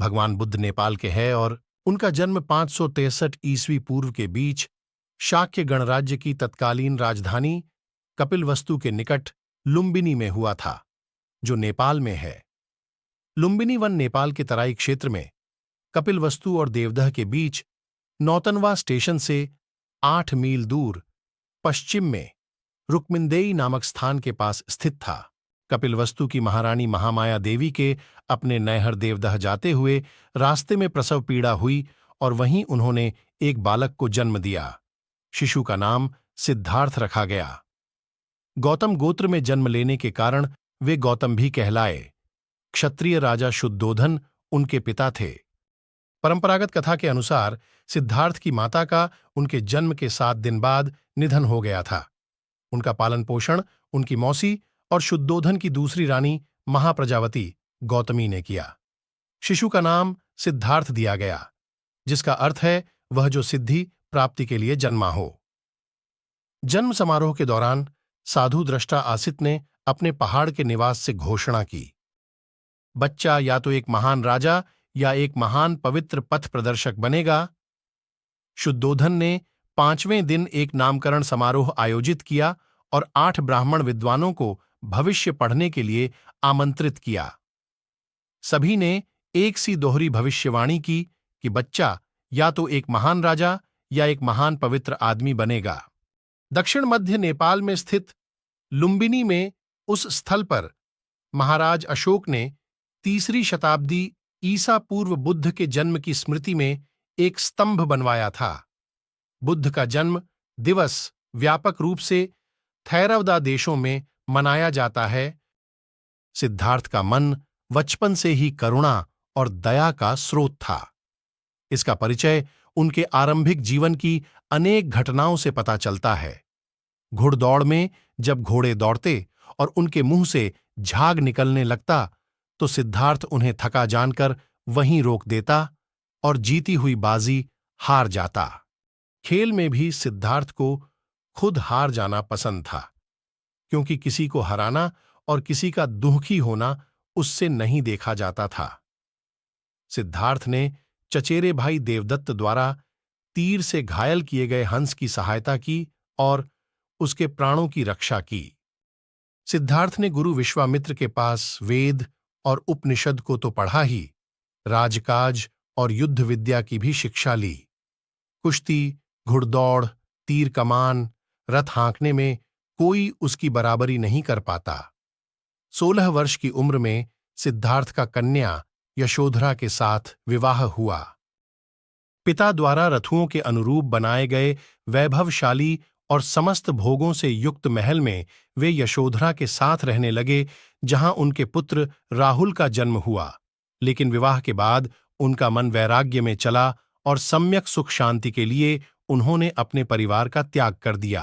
भगवान बुद्ध नेपाल के हैं और उनका जन्म 563 ईस्वी पूर्व के बीच शाक्य गणराज्य की तत्कालीन राजधानी कपिलवस्तु के निकट लुम्बिनी में हुआ था, जो नेपाल में है। लुम्बिनी वन नेपाल के तराई क्षेत्र में कपिलवस्तु और देवदह के बीच नौतनवा स्टेशन से 8 मील दूर पश्चिम में रुक्मिंदेई नामक स्थान के पास स्थित था। कपिलवस्तु की महारानी महामाया देवी के अपने नैहर देवदह जाते हुए रास्ते में प्रसव पीड़ा हुई और वहीं उन्होंने एक बालक को जन्म दिया। शिशु का नाम सिद्धार्थ रखा गया। गौतम गोत्र में जन्म लेने के कारण वे गौतम भी कहलाए। क्षत्रिय राजा शुद्धोधन उनके पिता थे। परंपरागत कथा के अनुसार सिद्धार्थ की माता का उनके जन्म के 7 दिन बाद निधन हो गया था। उनका पालन पोषण उनकी मौसी और शुद्धोधन की दूसरी रानी महाप्रजावती गौतमी ने किया। शिशु का नाम सिद्धार्थ दिया गया, जिसका अर्थ है वह जो सिद्धि प्राप्ति के लिए जन्मा हो। जन्म समारोह के दौरान साधु दृष्टा आसित ने अपने पहाड़ के निवास से घोषणा की, बच्चा या तो एक महान राजा या एक महान पवित्र पथ प्रदर्शक बनेगा। शुद्धोधन ने 5वें दिन एक नामकरण समारोह आयोजित किया और 8 ब्राह्मण विद्वानों को भविष्य पढ़ने के लिए आमंत्रित किया। सभी ने एक सी दोहरी भविष्यवाणी की कि बच्चा या तो एक महान राजा या एक महान पवित्र आदमी बनेगा। दक्षिण मध्य नेपाल में स्थित लुम्बिनी में उस स्थल पर महाराज अशोक ने 3री शताब्दी ईसा पूर्व बुद्ध के जन्म की स्मृति में एक स्तंभ बनवाया था। बुद्ध का जन्म दिवस व्यापक रूप से थैरवदा देशों में मनाया जाता है। सिद्धार्थ का मन बचपन से ही करुणा और दया का स्रोत था। इसका परिचय उनके आरंभिक जीवन की अनेक घटनाओं से पता चलता है। घुड़दौड़ में जब घोड़े दौड़ते और उनके मुंह से झाग निकलने लगता तो सिद्धार्थ उन्हें थका जानकर वहीं रोक देता और जीती हुई बाजी हार जाता। खेल में भी सिद्धार्थ को खुद हार जाना पसंद था, क्योंकि किसी को हराना और किसी का दुखी होना उससे नहीं देखा जाता था। सिद्धार्थ ने चचेरे भाई देवदत्त द्वारा तीर से घायल किए गए हंस की सहायता की और उसके प्राणों की रक्षा की। सिद्धार्थ ने गुरु विश्वामित्र के पास वेद और उपनिषद को तो पढ़ा ही, राजकाज और युद्ध विद्या की भी शिक्षा ली। कुश्ती, घुड़दौड़, तीर कमान, रथ हाँकने में कोई उसकी बराबरी नहीं कर पाता। 16 वर्ष की उम्र में सिद्धार्थ का कन्या यशोधरा के साथ विवाह हुआ। पिता द्वारा रथुओं के अनुरूप बनाए गए वैभवशाली और समस्त भोगों से युक्त महल में वे यशोधरा के साथ रहने लगे, जहां उनके पुत्र राहुल का जन्म हुआ। लेकिन विवाह के बाद उनका मन वैराग्य में चला और सम्यक सुख शांति के लिए उन्होंने अपने परिवार का त्याग कर दिया।